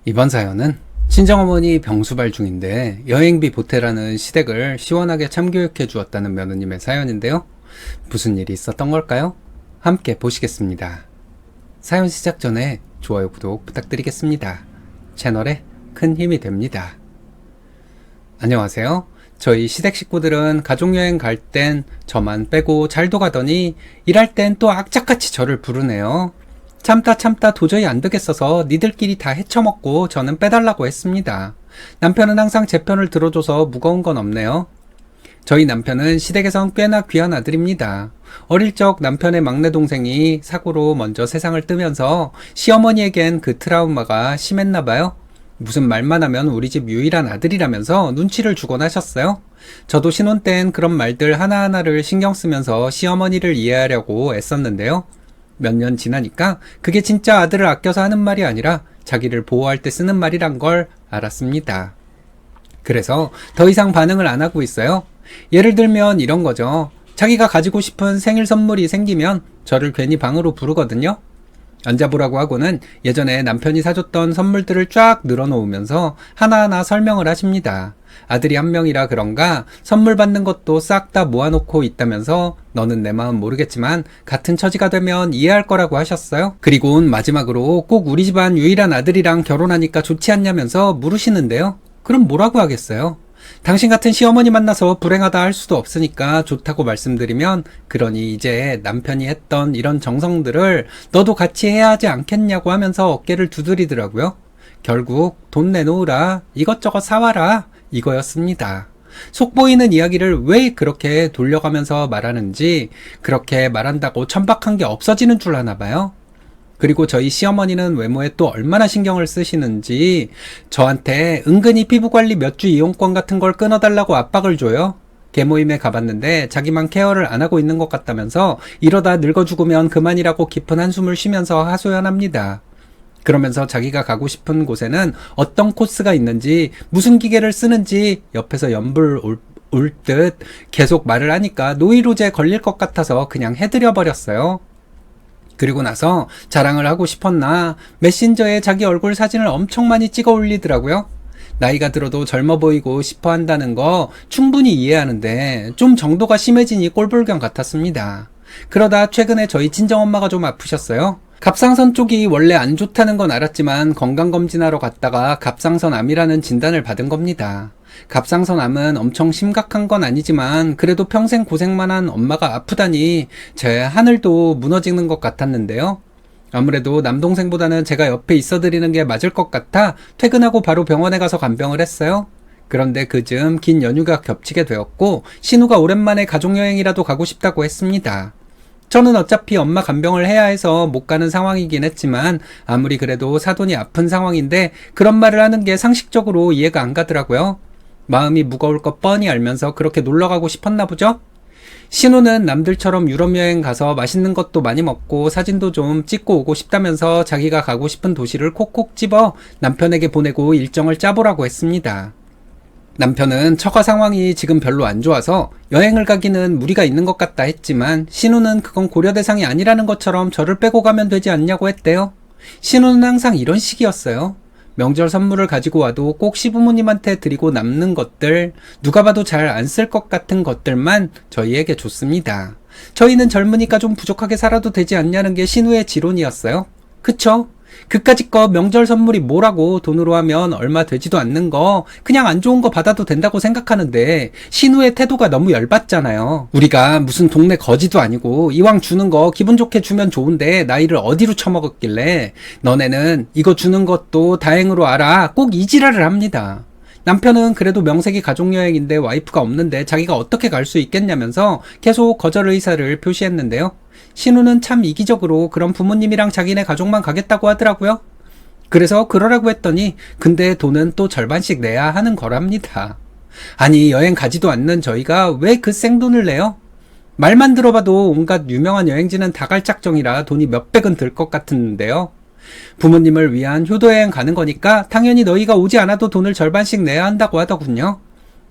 이번 사연은 친정어머니 병수발 중인데 여행비 보태라는 시댁을 시원하게 참교육해 주었다는 며느님의 사연인데요. 무슨 일이 있었던 걸까요? 함께 보시겠습니다. 사연 시작 전에 좋아요, 구독 부탁드리겠습니다. 채널에 큰 힘이 됩니다. 안녕하세요. 저희 시댁 식구들은 가족여행 갈 땐 저만 빼고 잘도 가더니 일할 땐 또 악착같이 저를 부르네요. 참다 도저히 안 되겠어서 니들끼리 다 헤쳐먹고 저는 빼달라고 했습니다. 남편은 항상 제 편을 들어줘서 무거운 건 없네요. 저희 남편은 시댁에선 꽤나 귀한 아들입니다. 어릴 적 남편의 막내 동생이 사고로 먼저 세상을 뜨면서 시어머니에겐 그 트라우마가 심했나 봐요. 무슨 말만 하면 우리 집 유일한 아들이라면서 눈치를 주곤 하셨어요. 저도 신혼 땐 그런 말들 하나하나를 신경 쓰면서 시어머니를 이해하려고 애썼는데요. 몇 년 지나니까 그게 진짜 아들을 아껴서 하는 말이 아니라 자기를 보호할 때 쓰는 말이란 걸 알았습니다. 그래서 더 이상 반응을 안 하고 있어요. 예를 들면 이런 거죠. 자기가 가지고 싶은 생일 선물이 생기면 저를 괜히 방으로 부르거든요. 앉아보라고 하고는 예전에 남편이 사줬던 선물들을 쫙 늘어놓으면서 하나하나 설명을 하십니다. 아들이 한 명이라 그런가 선물 받는 것도 싹 다 모아놓고 있다면서 너는 내 마음 모르겠지만 같은 처지가 되면 이해할 거라고 하셨어요. 그리고는 마지막으로 꼭 우리 집안 유일한 아들이랑 결혼하니까 좋지 않냐면서 물으시는데요. 그럼 뭐라고 하겠어요? 당신 같은 시어머니 만나서 불행하다 할 수도 없으니까 좋다고 말씀드리면 그러니 이제 남편이 했던 이런 정성들을 너도 같이 해야 하지 않겠냐고 하면서 어깨를 두드리더라고요. 결국 돈 내놓으라, 이것저것 사와라 이거였습니다. 속 보이는 이야기를 왜 그렇게 돌려가면서 말하는지 그렇게 말한다고 천박한 게 없어지는 줄 아나 봐요. 그리고 저희 시어머니는 외모에 또 얼마나 신경을 쓰시는지 저한테 은근히 피부관리 몇 주 이용권 같은 걸 끊어달라고 압박을 줘요. 개모임에 가봤는데 자기만 케어를 안 하고 있는 것 같다면서 이러다 늙어 죽으면 그만이라고 깊은 한숨을 쉬면서 하소연합니다. 그러면서 자기가 가고 싶은 곳에는 어떤 코스가 있는지 무슨 기계를 쓰는지 옆에서 연불 올 듯 계속 말을 하니까 노이로제 걸릴 것 같아서 그냥 해드려 버렸어요. 그리고 나서 자랑을 하고 싶었나 메신저에 자기 얼굴 사진을 엄청 많이 찍어 올리더라고요. 나이가 들어도 젊어 보이고 싶어 한다는 거 충분히 이해하는데 좀 정도가 심해지니 꼴불견 같았습니다. 그러다 최근에 저희 친정엄마가 좀 아프셨어요. 갑상선 쪽이 원래 안 좋다는 건 알았지만 건강검진하러 갔다가 갑상선암이라는 진단을 받은 겁니다. 갑상선암은 엄청 심각한 건 아니지만 그래도 평생 고생만 한 엄마가 아프다니 제 하늘도 무너지는 것 같았는데요. 아무래도 남동생보다는 제가 옆에 있어드리는 게 맞을 것 같아 퇴근하고 바로 병원에 가서 간병을 했어요. 그런데 그즈음 긴 연휴가 겹치게 되었고 신우가 오랜만에 가족여행이라도 가고 싶다고 했습니다. 저는 어차피 엄마 간병을 해야 해서 못 가는 상황이긴 했지만 아무리 그래도 사돈이 아픈 상황인데 그런 말을 하는 게 상식적으로 이해가 안 가더라고요. 마음이 무거울 것 뻔히 알면서 그렇게 놀러가고 싶었나 보죠? 신우는 남들처럼 유럽 여행 가서 맛있는 것도 많이 먹고 사진도 좀 찍고 오고 싶다면서 자기가 가고 싶은 도시를 콕콕 집어 남편에게 보내고 일정을 짜보라고 했습니다. 남편은 처가 상황이 지금 별로 안 좋아서 여행을 가기는 무리가 있는 것 같다 했지만 신우는 그건 고려 대상이 아니라는 것처럼 저를 빼고 가면 되지 않냐고 했대요. 신우는 항상 이런 식이었어요. 명절 선물을 가지고 와도 꼭 시부모님한테 드리고 남는 것들, 누가 봐도 잘 안 쓸 것 같은 것들만 저희에게 줬습니다. 저희는 젊으니까 좀 부족하게 살아도 되지 않냐는 게 신우의 지론이었어요. 그쵸? 그까짓 거 명절 선물이 뭐라고 돈으로 하면 얼마 되지도 않는 거 그냥 안 좋은 거 받아도 된다고 생각하는데 신우의 태도가 너무 열받잖아요. 우리가 무슨 동네 거지도 아니고 이왕 주는 거 기분 좋게 주면 좋은데 나이를 어디로 처먹었길래 너네는 이거 주는 것도 다행으로 알아 꼭 이 지랄을 합니다. 남편은 그래도 명색이 가족여행인데 와이프가 없는데 자기가 어떻게 갈 수 있겠냐면서 계속 거절 의사를 표시했는데요. 신우는 참 이기적으로 그런 부모님이랑 자기네 가족만 가겠다고 하더라고요. 그래서 그러라고 했더니 근데 돈은 또 절반씩 내야 하는 거랍니다. 아니 여행 가지도 않는 저희가 왜 그 생돈을 내요? 말만 들어봐도 온갖 유명한 여행지는 다 갈 작정이라 돈이 몇백은 들 것 같은데요. 부모님을 위한 효도여행 가는 거니까 당연히 너희가 오지 않아도 돈을 절반씩 내야 한다고 하더군요.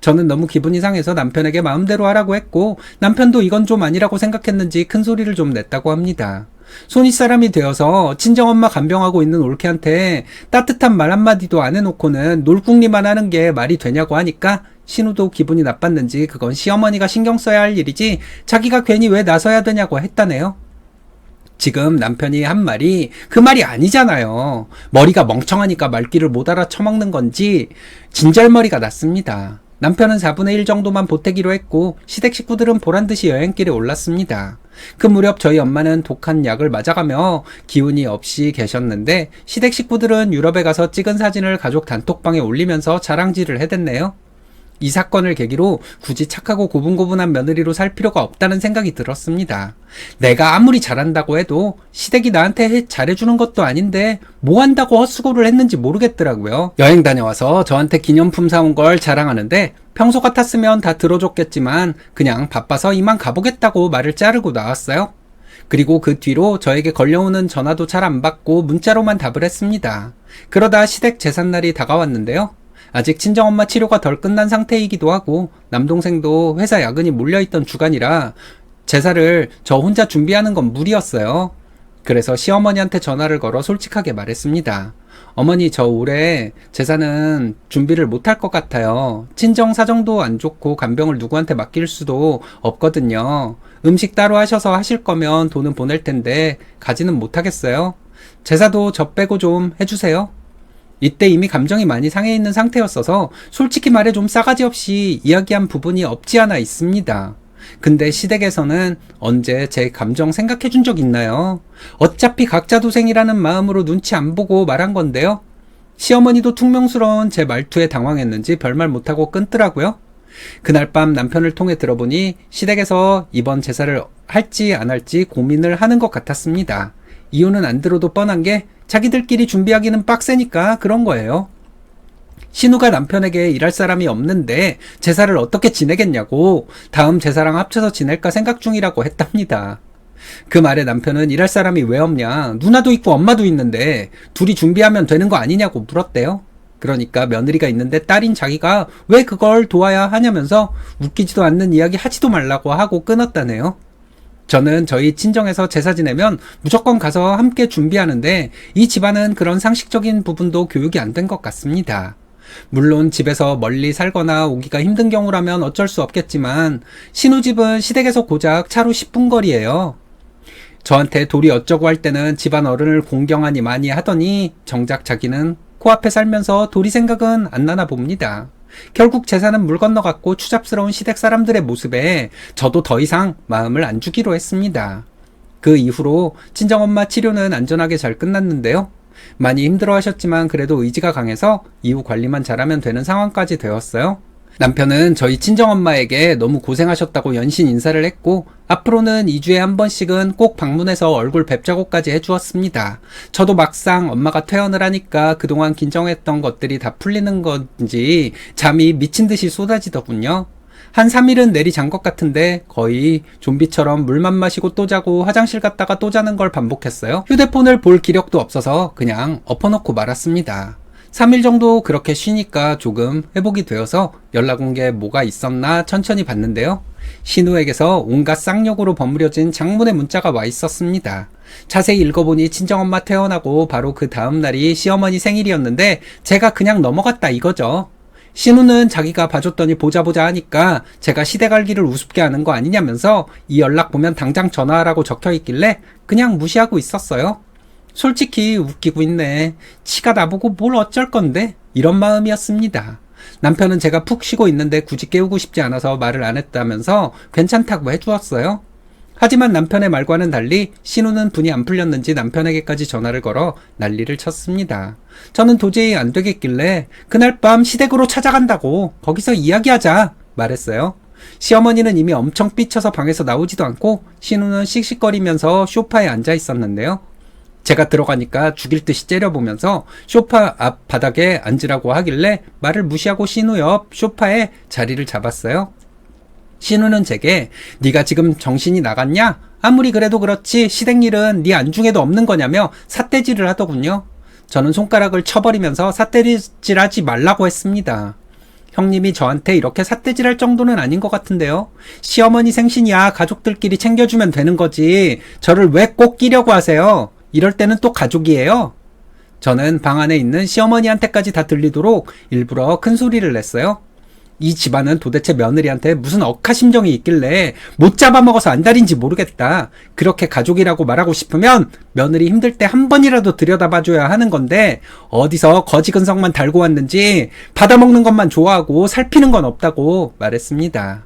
저는 너무 기분이 상해서 남편에게 마음대로 하라고 했고 남편도 이건 좀 아니라고 생각했는지 큰 소리를 좀 냈다고 합니다. 손윗사람이 되어서 친정엄마 간병하고 있는 올케한테 따뜻한 말 한마디도 안 해놓고는 놀궁리만 하는 게 말이 되냐고 하니까 신우도 기분이 나빴는지 그건 시어머니가 신경 써야 할 일이지 자기가 괜히 왜 나서야 되냐고 했다네요. 지금 남편이 한 말이 그 말이 아니잖아요. 머리가 멍청하니까 말귀를 못 알아쳐먹는 건지 진절머리가 났습니다. 남편은 4분의 1 정도만 보태기로 했고 시댁 식구들은 보란듯이 여행길에 올랐습니다. 그 무렵 저희 엄마는 독한 약을 맞아가며 기운이 없이 계셨는데 시댁 식구들은 유럽에 가서 찍은 사진을 가족 단톡방에 올리면서 자랑질을 해댔네요. 이 사건을 계기로 굳이 착하고 고분고분한 며느리로 살 필요가 없다는 생각이 들었습니다. 내가 아무리 잘한다고 해도 시댁이 나한테 잘해주는 것도 아닌데 뭐 한다고 헛수고를 했는지 모르겠더라고요. 여행 다녀와서 저한테 기념품 사온 걸 자랑하는데 평소 같았으면 다 들어줬겠지만 그냥 바빠서 이만 가보겠다고 말을 자르고 나왔어요. 그리고 그 뒤로 저에게 걸려오는 전화도 잘 안 받고 문자로만 답을 했습니다. 그러다 시댁 제삿날이 다가왔는데요. 아직 친정엄마 치료가 덜 끝난 상태이기도 하고 남동생도 회사 야근이 몰려있던 주간이라 제사를 저 혼자 준비하는 건 무리였어요. 그래서 시어머니한테 전화를 걸어 솔직하게 말했습니다. 어머니, 저 올해 제사는 준비를 못할 것 같아요. 친정 사정도 안 좋고 간병을 누구한테 맡길 수도 없거든요. 음식 따로 하셔서 하실 거면 돈은 보낼 텐데 가지는 못하겠어요. 제사도 저 빼고 좀 해주세요. 이때 이미 감정이 많이 상해 있는 상태였어서 솔직히 말해 좀 싸가지 없이 이야기한 부분이 없지 않아 있습니다. 근데 시댁에서는 언제 제 감정 생각해 준 적 있나요? 어차피 각자 도생이라는 마음으로 눈치 안 보고 말한 건데요. 시어머니도 퉁명스러운 제 말투에 당황했는지 별말 못하고 끊더라고요. 그날 밤 남편을 통해 들어보니 시댁에서 이번 제사를 할지 안 할지 고민을 하는 것 같았습니다. 이유는 안 들어도 뻔한 게 자기들끼리 준비하기는 빡세니까 그런 거예요. 신우가 남편에게 일할 사람이 없는데 제사를 어떻게 지내겠냐고 다음 제사랑 합쳐서 지낼까 생각 중이라고 했답니다. 그 말에 남편은 일할 사람이 왜 없냐, 누나도 있고 엄마도 있는데 둘이 준비하면 되는 거 아니냐고 물었대요. 그러니까 며느리가 있는데 딸인 자기가 왜 그걸 도와야 하냐면서 웃기지도 않는 이야기 하지도 말라고 하고 끊었다네요. 저는 저희 친정에서 제사 지내면 무조건 가서 함께 준비하는데 이 집안은 그런 상식적인 부분도 교육이 안 된 것 같습니다. 물론 집에서 멀리 살거나 오기가 힘든 경우라면 어쩔 수 없겠지만 신우집은 시댁에서 고작 차로 10분 거리예요. 저한테 돌이 어쩌고 할 때는 집안 어른을 공경하니 많이 하더니 정작 자기는 코앞에 살면서 돌이 생각은 안 나나 봅니다. 결국 제사는 물 건너갔고 추잡스러운 시댁 사람들의 모습에 저도 더 이상 마음을 안 주기로 했습니다. 그 이후로 친정엄마 치료는 안전하게 잘 끝났는데요. 많이 힘들어하셨지만 그래도 의지가 강해서 이후 관리만 잘하면 되는 상황까지 되었어요. 남편은 저희 친정엄마에게 너무 고생하셨다고 연신 인사를 했고 앞으로는 2주에 한 번씩은 꼭 방문해서 얼굴 뵙자고까지 해주었습니다. 저도 막상 엄마가 퇴원을 하니까 그동안 긴장했던 것들이 다 풀리는 건지 잠이 미친 듯이 쏟아지더군요. 한 3일은 내리 잔 것 같은데 거의 좀비처럼 물만 마시고 또 자고 화장실 갔다가 또 자는 걸 반복했어요. 휴대폰을 볼 기력도 없어서 그냥 엎어놓고 말았습니다. 3일 정도 그렇게 쉬니까 조금 회복이 되어서 연락 온 게 뭐가 있었나 천천히 봤는데요. 신우에게서 온갖 쌍욕으로 버무려진 장문의 문자가 와 있었습니다. 자세히 읽어보니 친정엄마 퇴원하고 바로 그 다음 날이 시어머니 생일이었는데 제가 그냥 넘어갔다 이거죠. 신우는 자기가 봐줬더니 보자 하니까 제가 시댁 알기를 우습게 하는 거 아니냐면서 이 연락 보면 당장 전화하라고 적혀있길래 그냥 무시하고 있었어요. 솔직히 웃기고 있네. 치가 나보고 뭘 어쩔 건데? 이런 마음이었습니다. 남편은 제가 푹 쉬고 있는데 굳이 깨우고 싶지 않아서 말을 안 했다면서 괜찮다고 해주었어요. 하지만 남편의 말과는 달리 신우는 분이 안 풀렸는지 남편에게까지 전화를 걸어 난리를 쳤습니다. 저는 도저히 안 되겠길래 그날 밤 시댁으로 찾아간다고 거기서 이야기하자 말했어요. 시어머니는 이미 엄청 삐쳐서 방에서 나오지도 않고 신우는 씩씩거리면서 소파에 앉아 있었는데요. 제가 들어가니까 죽일 듯이 째려보면서 소파 앞 바닥에 앉으라고 하길래 말을 무시하고 신우 옆 소파에 자리를 잡았어요. 신우는 제게 네가 지금 정신이 나갔냐? 아무리 그래도 그렇지 시댁 일은 네 안중에도 없는 거냐며 삿대질을 하더군요. 저는 손가락을 쳐버리면서 삿대질하지 말라고 했습니다. 형님이 저한테 이렇게 삿대질할 정도는 아닌 것 같은데요. 시어머니 생신이야 가족들끼리 챙겨주면 되는 거지. 저를 왜 꼭 끼려고 하세요? 이럴 때는 또 가족이에요. 저는 방 안에 있는 시어머니한테까지 다 들리도록 일부러 큰 소리를 냈어요. 이 집안은 도대체 며느리한테 무슨 억하심정이 있길래 못 잡아먹어서 안달인지 모르겠다. 그렇게 가족이라고 말하고 싶으면 며느리 힘들 때 한 번이라도 들여다봐줘야 하는 건데 어디서 거지 근성만 달고 왔는지 받아먹는 것만 좋아하고 살피는 건 없다고 말했습니다.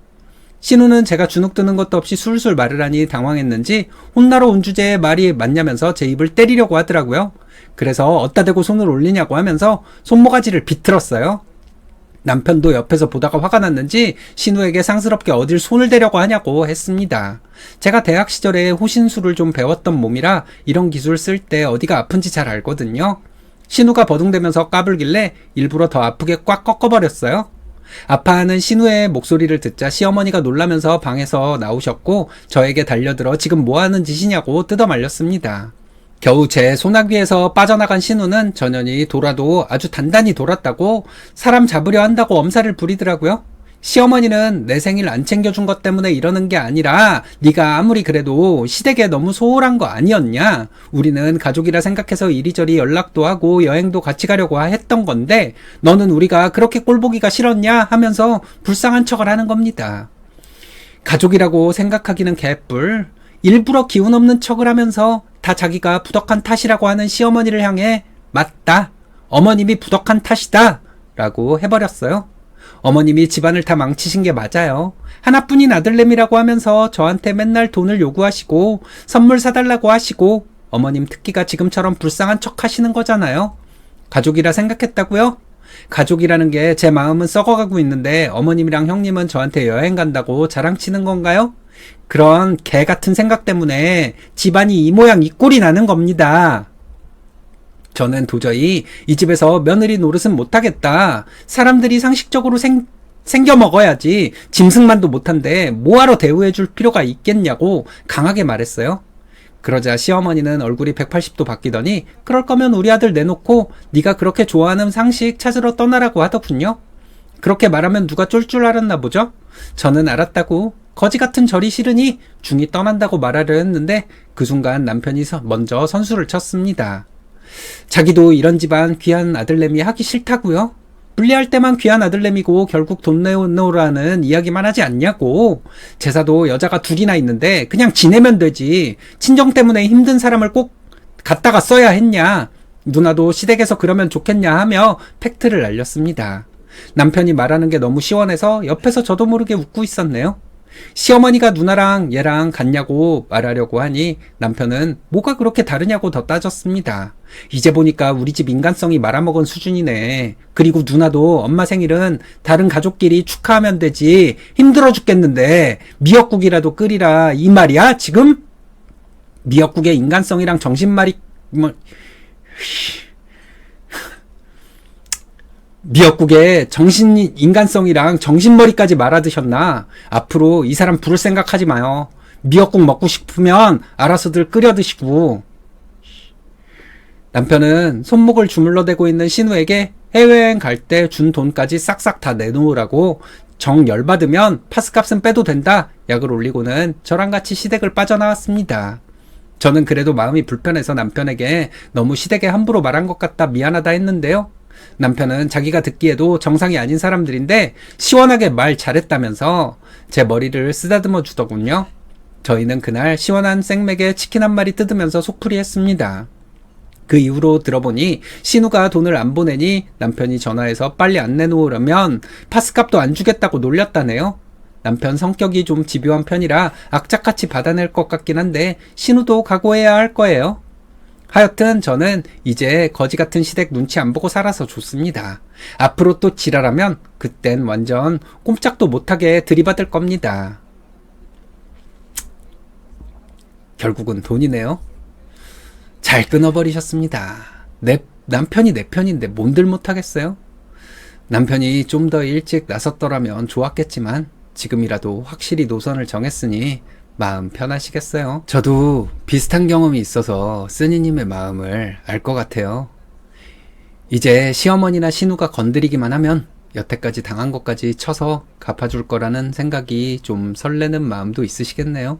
신우는 제가 주눅 드는 것도 없이 술술 말을 하니 당황했는지 혼나러 온 주제에 말이 맞냐면서 제 입을 때리려고 하더라고요. 그래서 어디다 대고 손을 올리냐고 하면서 손모가지를 비틀었어요. 남편도 옆에서 보다가 화가 났는지 신우에게 상스럽게 어딜 손을 대려고 하냐고 했습니다. 제가 대학 시절에 호신술을 좀 배웠던 몸이라 이런 기술 쓸 때 어디가 아픈지 잘 알거든요. 신우가 버둥대면서 까불길래 일부러 더 아프게 꽉 꺾어버렸어요. 아파하는 신우의 목소리를 듣자 시어머니가 놀라면서 방에서 나오셨고 저에게 달려들어 지금 뭐하는 짓이냐고 뜯어말렸습니다. 겨우 제 소나귀에서 빠져나간 신우는 전연이 돌아도 아주 단단히 돌았다고 사람 잡으려 한다고 엄살을 부리더라고요. 시어머니는 내 생일 안 챙겨준 것 때문에 이러는 게 아니라 네가 아무리 그래도 시댁에 너무 소홀한 거 아니었냐? 우리는 가족이라 생각해서 이리저리 연락도 하고 여행도 같이 가려고 했던 건데 너는 우리가 그렇게 꼴보기가 싫었냐? 하면서 불쌍한 척을 하는 겁니다. 가족이라고 생각하기는 개뿔. 일부러 기운 없는 척을 하면서 다 자기가 부덕한 탓이라고 하는 시어머니를 향해 맞다. 어머님이 부덕한 탓이다. 라고 해버렸어요. 어머님이 집안을 다 망치신 게 맞아요. 하나뿐인 아들내미라고 하면서 저한테 맨날 돈을 요구하시고 선물 사달라고 하시고 어머님 특기가 지금처럼 불쌍한 척 하시는 거잖아요. 가족이라 생각했다고요? 가족이라는 게 제 마음은 썩어가고 있는데 어머님이랑 형님은 저한테 여행 간다고 자랑치는 건가요? 그런 개 같은 생각 때문에 집안이 이 모양 이 꼴이 나는 겁니다. 저는 도저히 이 집에서 며느리 노릇은 못하겠다. 사람들이 상식적으로 생겨 먹어야지 짐승만도 못한데 뭐하러 대우해줄 필요가 있겠냐고 강하게 말했어요. 그러자 시어머니는 얼굴이 180도 바뀌더니 그럴 거면 우리 아들 내놓고 네가 그렇게 좋아하는 상식 찾으러 떠나라고 하더군요. 그렇게 말하면 누가 쫄 줄 알았나 보죠? 저는 알았다고 거지 같은 절이 싫으니 중이 떠난다고 말하려 했는데 그 순간 남편이 먼저 선수를 쳤습니다. 자기도 이런 집안 귀한 아들내미 하기 싫다고요? 분리할 때만 귀한 아들내미고 결국 돈 내놓으라는 이야기만 하지 않냐고. 제사도 여자가 둘이나 있는데 그냥 지내면 되지. 친정 때문에 힘든 사람을 꼭 갖다가 써야 했냐. 누나도 시댁에서 그러면 좋겠냐 하며 팩트를 알렸습니다. 남편이 말하는 게 너무 시원해서 옆에서 저도 모르게 웃고 있었네요. 시어머니가 누나랑 얘랑 같냐고 말하려고 하니 남편은 뭐가 그렇게 다르냐고 더 따졌습니다. 이제 보니까 우리 집 인간성이 말아먹은 수준이네. 그리고 누나도 엄마 생일은 다른 가족끼리 축하하면 되지. 힘들어 죽겠는데 미역국이라도 끓이라 이 말이야 지금? 미역국에 인간성이랑 정신말이 미역국에 인간성이랑 정신머리까지 말아드셨나? 앞으로 이 사람 부를 생각하지 마요. 미역국 먹고 싶으면 알아서들 끓여 드시고. 남편은 손목을 주물러대고 있는 신우에게 해외여행 갈 때 준 돈까지 싹싹 다 내놓으라고 정 열받으면 파스값은 빼도 된다 약을 올리고는 저랑 같이 시댁을 빠져나왔습니다. 저는 그래도 마음이 불편해서 남편에게 너무 시댁에 함부로 말한 것 같다 미안하다 했는데요. 남편은 자기가 듣기에도 정상이 아닌 사람들인데 시원하게 말 잘했다면서 제 머리를 쓰다듬어 주더군요. 저희는 그날 시원한 생맥에 치킨 한 마리 뜯으면서 속풀이 했습니다. 그 이후로 들어보니 신우가 돈을 안 보내니 남편이 전화해서 빨리 안 내놓으려면 파스값도 안 주겠다고 놀렸다네요. 남편 성격이 좀 집요한 편이라 악착같이 받아낼 것 같긴 한데 신우도 각오해야 할 거예요. 하여튼 저는 이제 거지 같은 시댁 눈치 안 보고 살아서 좋습니다. 앞으로 또 지랄하면 그땐 완전 꼼짝도 못하게 들이받을 겁니다. 결국은 돈이네요. 잘 끊어버리셨습니다. 남편이 내 편인데 뭔들 못하겠어요? 남편이 좀 더 일찍 나섰더라면 좋았겠지만 지금이라도 확실히 노선을 정했으니 마음 편하시겠어요? 저도 비슷한 경험이 있어서 쓰니님의 마음을 알 것 같아요. 이제 시어머니나 신우가 건드리기만 하면 여태까지 당한 것까지 쳐서 갚아줄 거라는 생각이 좀 설레는 마음도 있으시겠네요.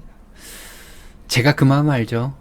제가 그 마음 알죠.